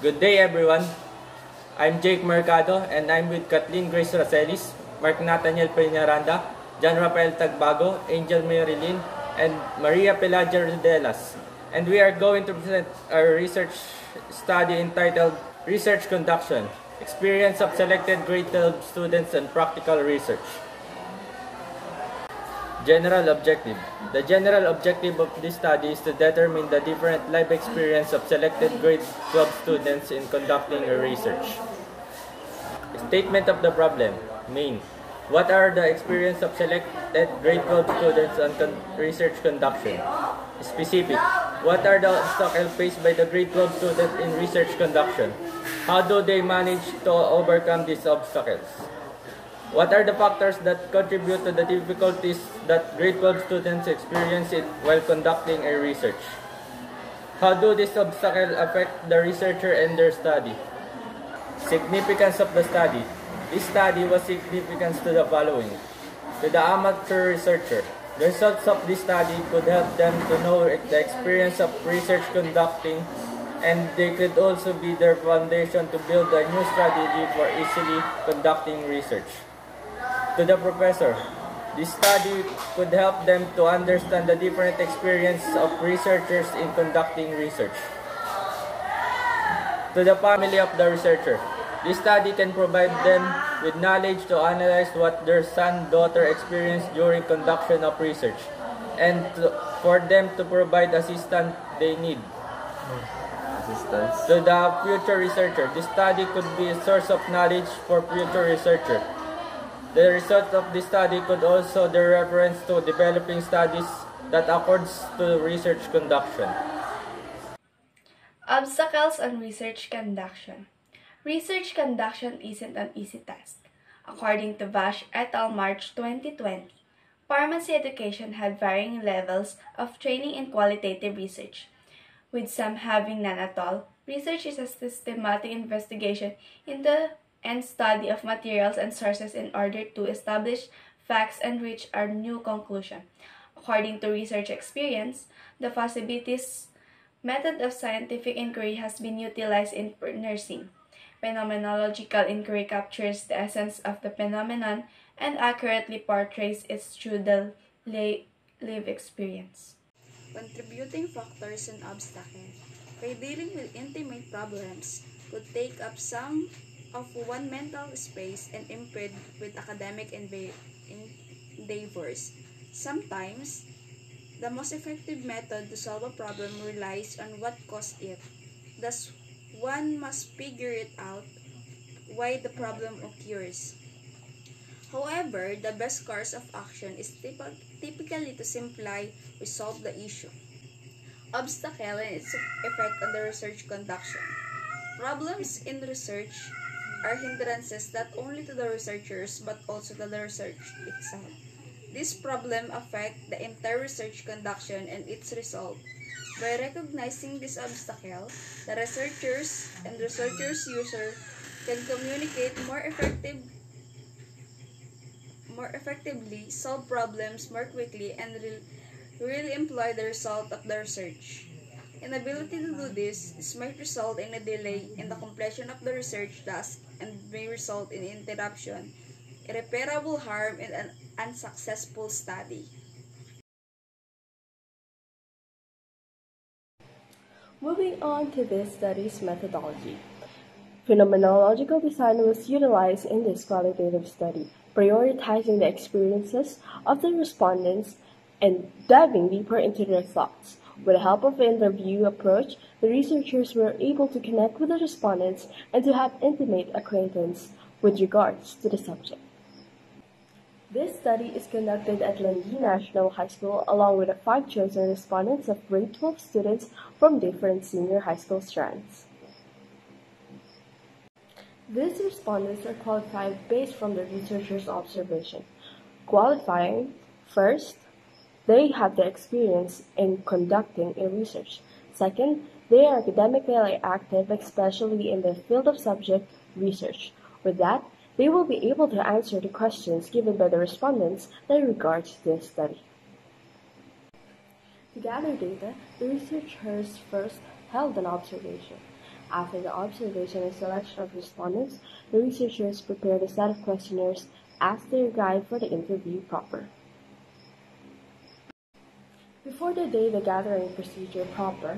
Good day, everyone. I'm Jake Mercado, and I'm with Kathleen Grace Racelis, Mark Nathaniel Peñaranda, John Rafael Tagbago, Angel Marilyn, and Maria Pelagia Rodelas. And we are going to present our research study entitled Research Conduction, Experience of Selected Grade 12 Students and Practical Research. General objective. The general objective of this study is to determine the different life experience of selected grade 12 students in conducting a research. Statement of the problem. Main. What are the experience of selected grade 12 students on research conduction? Specific. What are the obstacles faced by the grade 12 students in research conduction? How do they manage to overcome these obstacles? What are the factors that contribute to the difficulties that grade 12 students experience while conducting a research? How do these obstacles affect the researcher and their study? Significance of the study. This study was significant to the following. To the amateur researcher, the results of this study could help them to know the experience of research conducting, and they could also be their foundation to build a new strategy for easily conducting research. To the professor, this study could help them to understand the different experience of researchers in conducting research. To the family of the researcher, this study can provide them with knowledge to analyze what their son-daughter experienced during conduction of research, and for them to provide assistance they need. To the future researcher, this study could be a source of knowledge for future researcher. The result of this study could also be reference to developing studies that accords to research conduction. Obstacles on research conduction. Research conduction isn't an easy task. According to Vash et al. March 2020, pharmacy education had varying levels of training in qualitative research, with some having none at all. Research is a systematic investigation into and study of materials and sources in order to establish facts and reach a new conclusion. According to research experience, the possibilities method of scientific inquiry has been utilized in nursing. Phenomenological inquiry captures the essence of the phenomenon and accurately portrays it through the lived experience. Contributing factors and obstacles. By dealing with intimate problems, could take up some of one mental space and impede with academic endeavors. Sometimes, the most effective method to solve a problem relies on what caused it. Thus, one must figure it out why the problem occurs. However, the best course of action is typically to simply resolve the issue. Obstacle and its effect on the research conduction. Problems in research are hindrances not only to the researchers but also to the research itself. This problem affect the entire research conduction and its result. By recognizing this obstacle, the researchers and researchers user can communicate more effectively, solve problems more quickly, and really employ the result of the research. Inability to do this might result in a delay in the completion of the research task and may result in interruption, irreparable harm, and an unsuccessful study. Moving on to this study's methodology. Phenomenological design was utilized in this qualitative study, prioritizing the experiences of the respondents and diving deeper into their thoughts. With the help of the interview approach, the researchers were able to connect with the respondents and to have intimate acquaintance with regards to the subject. This study is conducted at Landy National High School along with the 5 chosen respondents of grade 12 students from different senior high school strands. These respondents are qualified based from the researcher's observation. Qualifying, first, they have the experience in conducting a research. Second, they are academically active, especially in the field of subject research. With that, they will be able to answer the questions given by the respondents in regards to this study. To gather data, the researchers first held an observation. After the observation and selection of respondents, the researchers prepared a set of questionnaires as their guide for the interview proper. Before the data gathering procedure proper,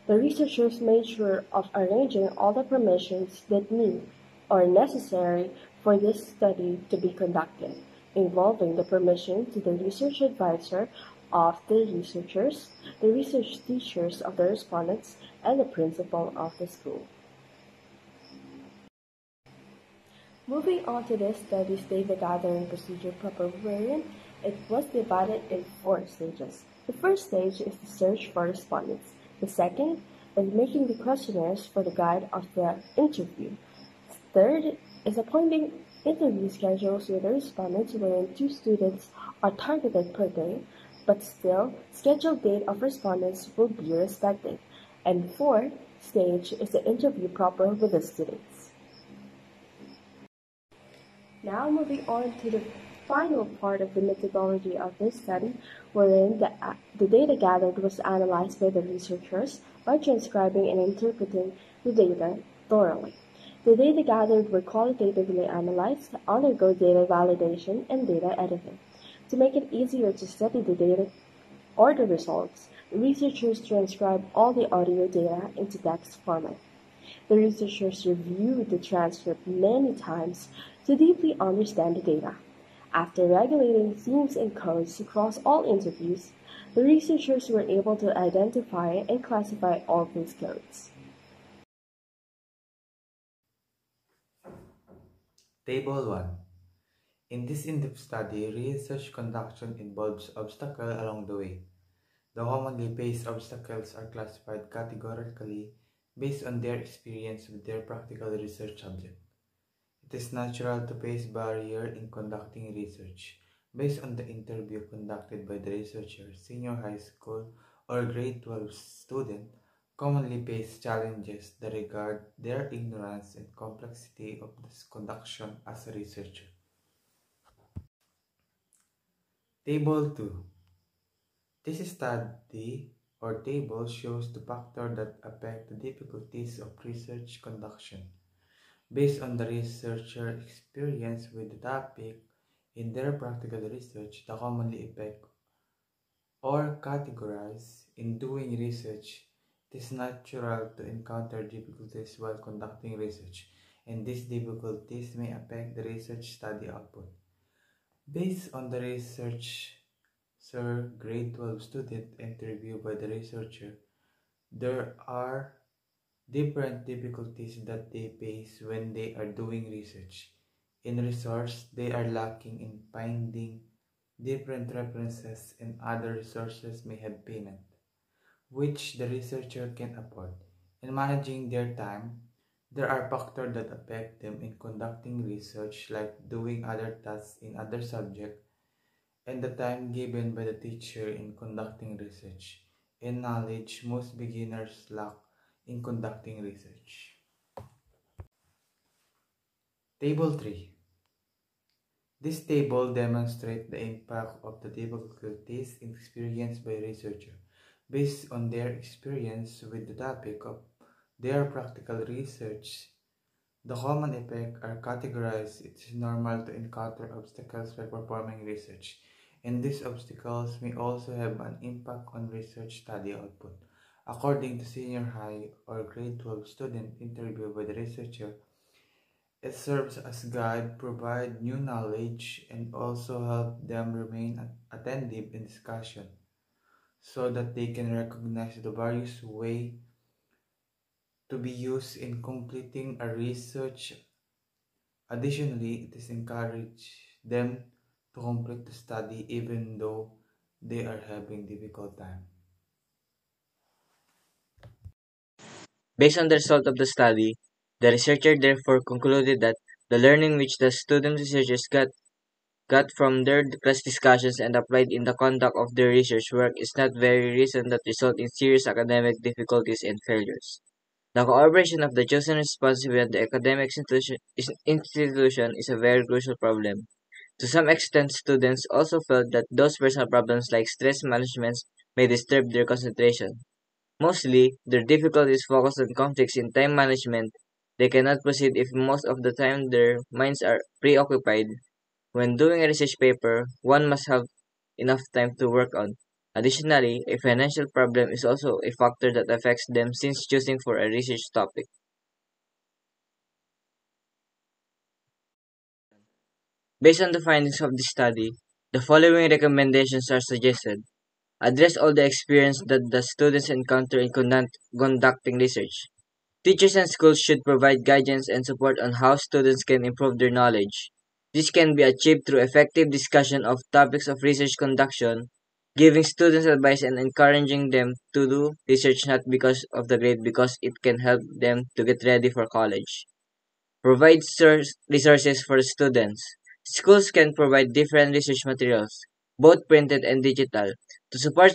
the researchers made sure of arranging all the permissions that need or necessary for this study to be conducted, involving the permission to the research advisor of the researchers, the research teachers of the respondents, and the principal of the school. Moving on to this study's data gathering procedure proper wherein it was divided in 4 stages. The first stage is the search for respondents. The second is making the questionnaires for the guide of the interview. Third is appointing interview schedules with the respondents wherein 2 students are targeted per day, but still, scheduled date of respondents will be respected. And fourth stage is the interview proper with the students. Now moving on to the final part of the methodology of this study, wherein the data gathered was analyzed by the researchers by transcribing and interpreting the data thoroughly. The data gathered were qualitatively analyzed, undergo data validation, and data editing. To make it easier to study the data or the results, the researchers transcribed all the audio data into text format. The researchers reviewed the transcript many times to deeply understand the data. After regulating themes and codes across all interviews, the researchers were able to identify and classify all these codes. Table 1. In this in-depth study, research conduction involves obstacles along the way. The commonly faced obstacles are classified categorically based on their experience with their practical research subject. It is natural to face barrier in conducting research based on the interview conducted by the researcher. Senior high school or grade 12 student commonly face challenges that regard their ignorance and complexity of this conduction as a researcher. Table 2. This study or table shows the factors that affect the difficulties of research conduction. Based on the researcher experience with the topic in their practical research, the commonly affect or categorize in doing research, it is natural to encounter difficulties while conducting research, and these difficulties may affect the research study output. Based on the researcher grade 12 student interviewed by the researcher, there are different difficulties that they face when they are doing research. In resource, they are lacking in finding different references and other resources may have payment, which the researcher can afford. In managing their time, there are factors that affect them in conducting research like doing other tasks in other subjects and the time given by the teacher in conducting research, and knowledge most beginners lack in conducting research. Table 3. This table demonstrates the impact of the difficulties experienced by researchers based on their experience with the topic of their practical research. The common effects are categorized. It is normal to encounter obstacles while performing research, and these obstacles may also have an impact on research study output. According to senior high or grade 12 student interviewed by the researcher, it serves as guide, provide new knowledge, and also help them remain attentive in discussion so that they can recognize the various ways to be used in completing a research. Additionally, it is encouraged them to complete the study even though they are having difficult time. Based on the result of the study, the researcher therefore concluded that the learning which the student researchers got from their class discussions and applied in the conduct of their research work is not very recent that result in serious academic difficulties and failures. The cooperation of the chosen responsibility and the academic institution is a very crucial problem. To some extent, students also felt that those personal problems like stress management may disturb their concentration. Mostly, their difficulties focus on conflicts in time management. They cannot proceed if most of the time their minds are preoccupied. When doing a research paper, one must have enough time to work on. Additionally, a financial problem is also a factor that affects them since choosing for a research topic. Based on the findings of this study, the following recommendations are suggested. Address all the experience that the students encounter in conducting research. Teachers and schools should provide guidance and support on how students can improve their knowledge. This can be achieved through effective discussion of topics of research conduction, giving students advice and encouraging them to do research not because of the grade because it can help them to get ready for college. Provide resources for students. Schools can provide different research materials, both printed and digital, to support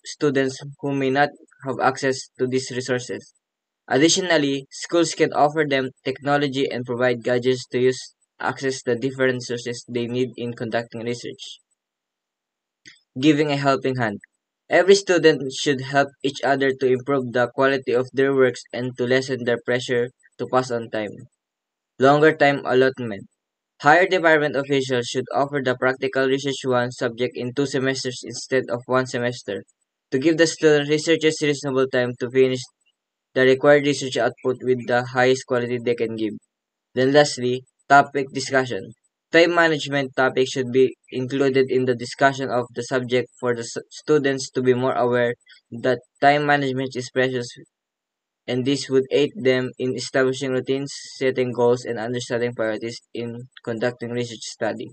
students who may not have access to these resources. Additionally, schools can offer them technology and provide gadgets to use access the different resources they need in conducting research. Giving a helping hand. Every student should help each other to improve the quality of their works and to lessen their pressure to pass on time. Longer time allotment. Higher department officials should offer the practical research one subject in 2 semesters instead of 1 semester, to give the student researchers reasonable time to finish the required research output with the highest quality they can give. Then lastly, topic discussion. Time management topics should be included in the discussion of the subject for the students to be more aware that time management is precious, and this would aid them in establishing routines, setting goals, and understanding priorities in conducting research study.